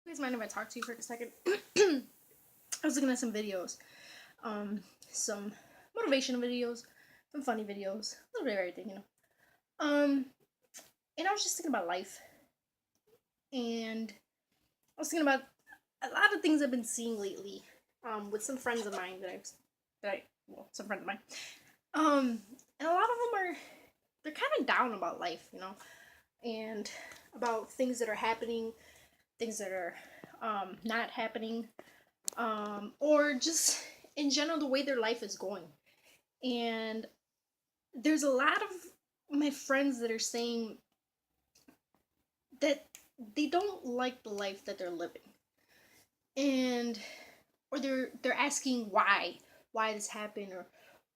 Please mind if I talk to you for a second? I was looking at some videos, some motivational videos, some funny videos, a little bit of everything. And I was just thinking about life, and I was thinking about a lot of things I've been seeing lately, with some friends of mine some friends of mine, and a lot of them they're kind of down about life, and about things that are happening, things that are not happening, or just in general the way their life is going. And there's a lot of my friends that are saying that they don't like the life that they're living, and or they're asking why this happened, or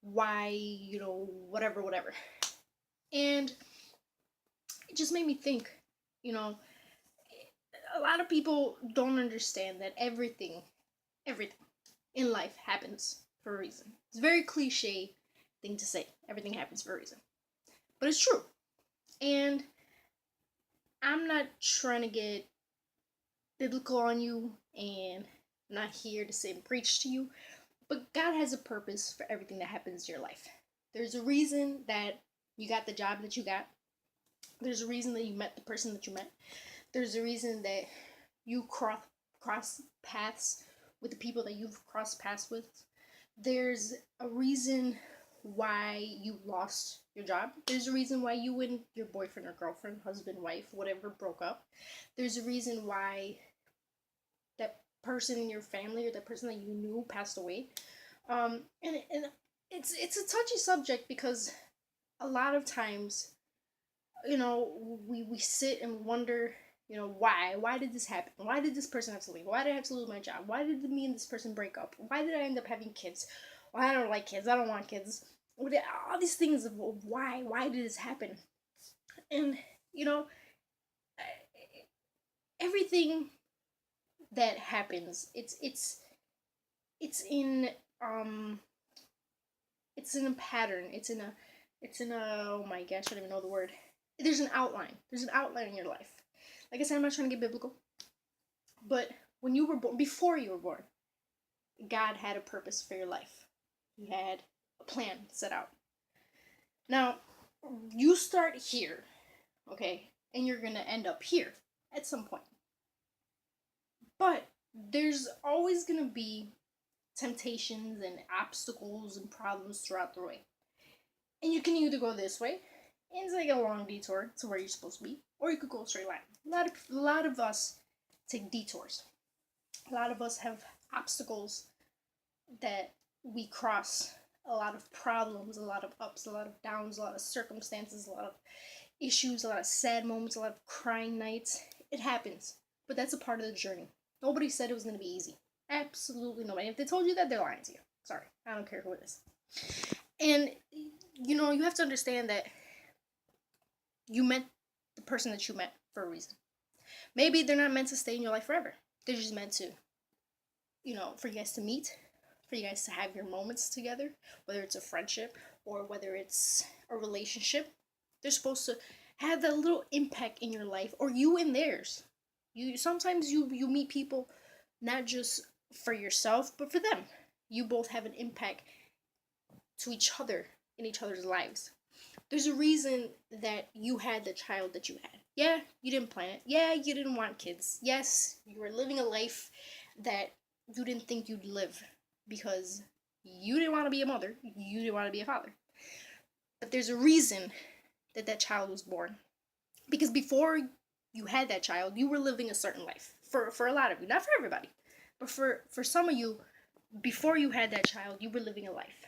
why, whatever. And it just made me think, you know a lot of people don't understand that everything in life happens for a reason. It's a very cliche thing to say. Everything happens for a reason. But it's true. And I'm not trying to get biblical on you, and I'm not here to sit and preach to you, but God has a purpose for everything that happens in your life. There's a reason that you got the job that you got. There's a reason that you met the person that you met. There's a reason that you cross paths with the people that you've crossed paths with. There's a reason why you lost your job. There's a reason why you and your boyfriend or girlfriend, husband, wife, whatever, broke up. There's a reason why that person in your family or that person that you knew passed away. And it's a touchy subject, because a lot of times, we sit and wonder, why did this happen? Why did this person have to leave? Why did I have to lose my job? Why did me and this person break up? Why did I end up having kids? Well, I don't like kids. I don't want kids. All these things of why did this happen? And everything that happens, it's in a pattern. It's in a oh my gosh, I don't even know the word. There's an outline. There's an outline in your life. Like I said, I'm not trying to get biblical, but when you were born, before you were born, God had a purpose for your life. He had a plan set out. Now, you start here, okay, and you're gonna end up here at some point. But there's always gonna be temptations and obstacles and problems throughout the way. And you can either go this way and take a long detour to where you're supposed to be, or you could go a straight line. A lot of us take detours. A lot of us have obstacles that we cross, a lot of problems, a lot of ups, a lot of downs, a lot of circumstances, a lot of issues, a lot of sad moments, a lot of crying nights. It happens, but that's a part of the journey. Nobody said it was going to be easy. Absolutely nobody. If they told you that, they're lying to you. Sorry, I don't care who it is. And you have to understand that you met the person that you met for a reason. Maybe they're not meant to stay in your life forever. They're just meant to, for you guys to meet, for you guys to have your moments together, whether it's a friendship or whether it's a relationship. They're supposed to have that little impact in your life, or you in theirs. Sometimes you meet people not just for yourself, but for them. You both have an impact to each other in each other's lives. There's a reason that you had the child that you had. Yeah, you didn't plan it. Yeah, you didn't want kids. Yes, you were living a life that you didn't think you'd live, because you didn't want to be a mother. You didn't want to be a father. But there's a reason that child was born. Because before you had that child, you were living a certain life. For a lot of you. Not for everybody. But for some of you, before you had that child, you were living a life.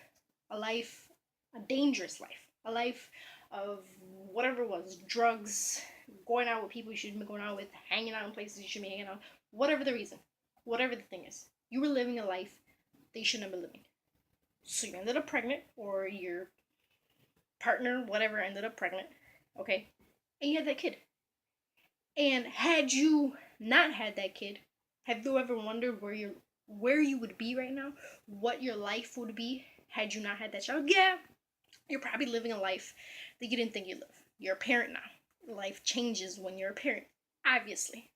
A dangerous life. A life of whatever it was. Drugs, going out with people you shouldn't be going out with, hanging out in places you shouldn't be hanging out. Whatever the reason. Whatever the thing is. You were living a life that you shouldn't have been living. So you ended up pregnant, or your partner, whatever, ended up pregnant. Okay? And you had that kid. And had you not had that kid, have you ever wondered where you would be right now? What your life would be had you not had that child? Yeah, you're probably living a life that you didn't think you'd live. You're a parent now. Life changes when you're a parent, obviously.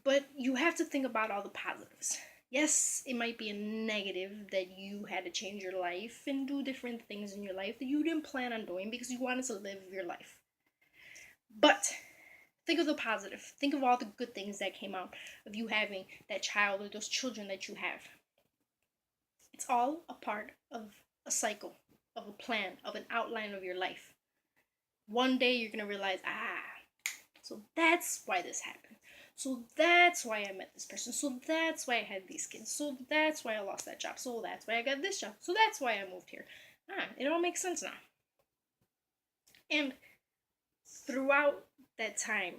But you have to think about all the positives. Yes, it might be a negative that you had to change your life and do different things in your life that you didn't plan on doing because you wanted to live your life. But think of the positive. Think of all the good things that came out of you having that child or those children that you have. It's all a part of a cycle, of a plan, of an outline of your life. One day you're going to realize, so that's why this happened. So that's why I met this person. So that's why I had these kids. So that's why I lost that job. So that's why I got this job. So that's why I moved here. It all makes sense now. And throughout that time,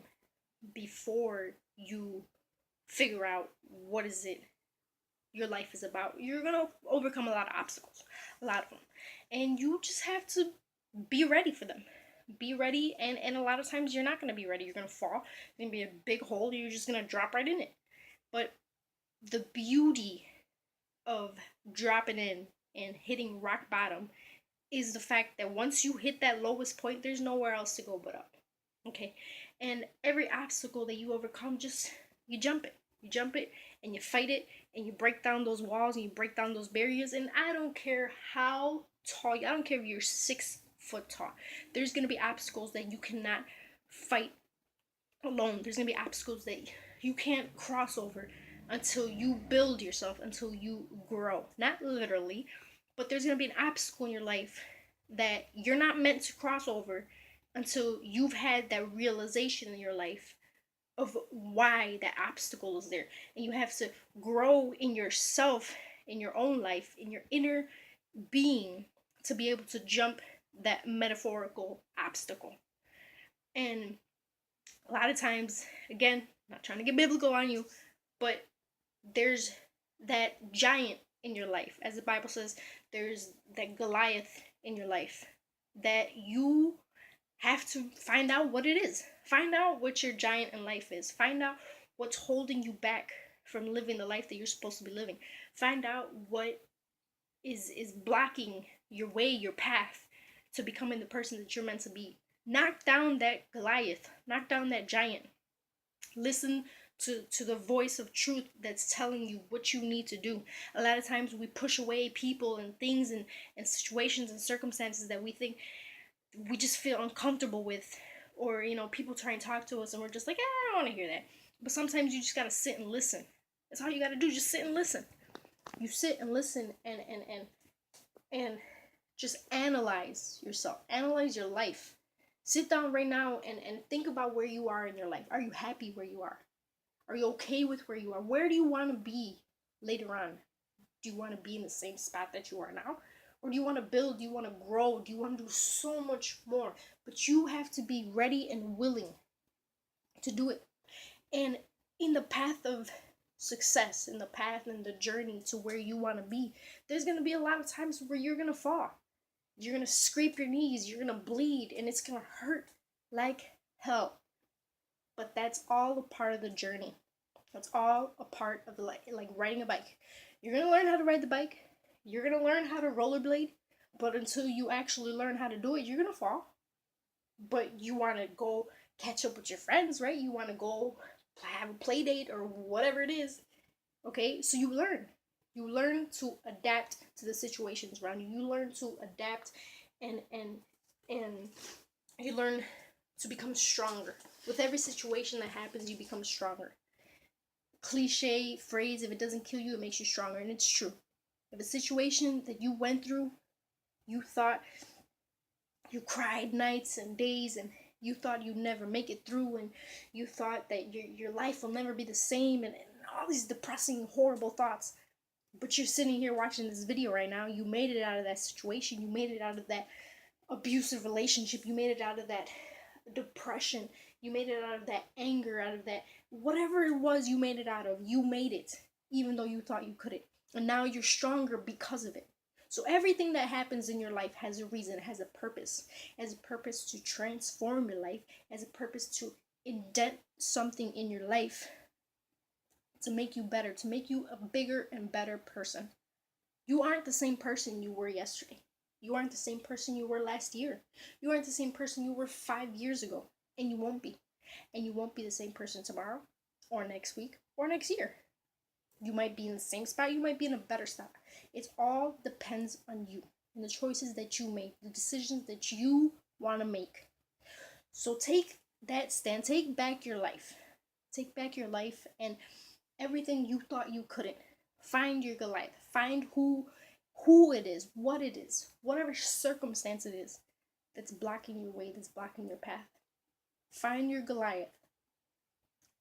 before you figure out what is it your life is about, you're gonna overcome a lot of obstacles, a lot of them, and you just have to be ready for them. Be ready, and a lot of times you're not gonna be ready. You're gonna fall. It's gonna be a big hole. You're just gonna drop right in it. But the beauty of dropping in and hitting rock bottom is the fact that once you hit that lowest point, there's nowhere else to go but up. Okay, and every obstacle that you overcome, just you jump it. You jump it and you fight it and you break down those walls and you break down those barriers. And I don't care how tall, I don't care if you're 6 foot tall. There's gonna be obstacles that you cannot fight alone. There's gonna be obstacles that you can't cross over until you build yourself, until you grow. Not literally, but there's gonna be an obstacle in your life that you're not meant to cross over until you've had that realization in your life of why that obstacle is there. And you have to grow in yourself, in your own life, in your inner being, to be able to jump that metaphorical obstacle. And a lot of times, again, not trying to get biblical on you, but there's that giant in your life. As the Bible says, there's that Goliath in your life that you have to find out what it is. Find out what your giant in life is. Find out what's holding you back from living the life that you're supposed to be living. Find out what is blocking your way, your path to becoming the person that you're meant to be. Knock down that Goliath. Knock down that giant. Listen to the voice of truth that's telling you what you need to do. A lot of times we push away people and things and situations and circumstances that we think we just feel uncomfortable with, or people try and talk to us and we're just like, I don't want to hear that. But sometimes you just gotta sit and listen. That's all you gotta do. Just sit and listen. You sit and listen and just analyze yourself. Analyze your life. Sit down right now and think about where you are in your life. Are you happy where you are? Are you okay with where you are? Where do you want to be later on? Do you want to be in the same spot that you are now? Or do you want to build? Do you want to grow? Do you want to do so much more? But you have to be ready and willing to do it. And in the path of success, in the path and the journey to where you want to be, there's going to be a lot of times where you're going to fall. You're going to scrape your knees. You're going to bleed. And it's going to hurt like hell. But that's all a part of the journey. That's all a part of the like riding a bike. You're going to learn how to ride the bike. You're going to learn how to rollerblade. But until you actually learn how to do it, you're going to fall. But you want to go catch up with your friends, right? You want to go have a play date or whatever it is. Okay? So you learn. You learn to adapt to the situations around you. You learn to adapt and you learn to become stronger. With every situation that happens, you become stronger. Cliche phrase, if it doesn't kill you, it makes you stronger. And it's true. If a situation that you went through, you thought you cried nights and days and you thought you'd never make it through and you thought that your life will never be the same and all these depressing, horrible thoughts. But you're sitting here watching this video right now. You made it out of that situation. You made it out of that abusive relationship. You made it out of that depression. You made it out of that anger, out of that whatever it was you made it out of. You made it, even though you thought you couldn't. And now you're stronger because of it. So everything that happens in your life has a reason, it has a purpose. It has a purpose to transform your life, it has a purpose to indent something in your life, to make you better, to make you a bigger and better person. You aren't the same person you were yesterday. You aren't the same person you were last year. You aren't the same person you were 5 years ago. And you won't be. And you won't be the same person tomorrow or next week, or next year. You might be in the same spot, you might be in a better spot. It all depends on you and the choices that you make, the decisions that you want to make. So take that stand, take back your life. Take back your life and everything you thought you couldn't. Find your Goliath. Find who it is, what it is, whatever circumstance it is that's blocking your way, that's blocking your path. Find your Goliath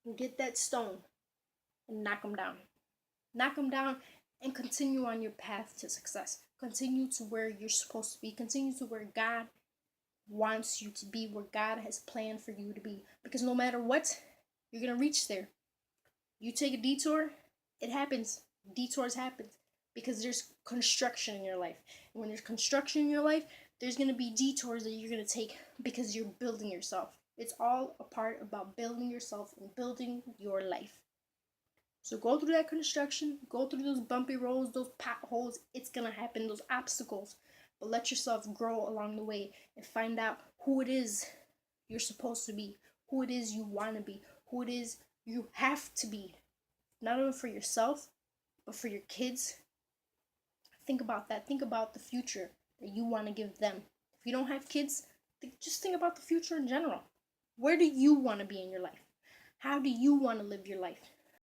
and get that stone and knock them down. Knock them down and continue on your path to success. Continue to where you're supposed to be. Continue to where God wants you to be, where God has planned for you to be. Because no matter what, you're going to reach there. You take a detour, it happens. Detours happen because there's construction in your life. And when there's construction in your life, there's going to be detours that you're going to take because you're building yourself. It's all a part about building yourself and building your life. So go through that construction, go through those bumpy roads, those potholes. It's going to happen, those obstacles. But let yourself grow along the way and find out who it is you're supposed to be, who it is you want to be, who it is you have to be. Not only for yourself, but for your kids. Think about that. Think about the future that you want to give them. If you don't have kids, just think about the future in general. Where do you want to be in your life? How do you want to live your life?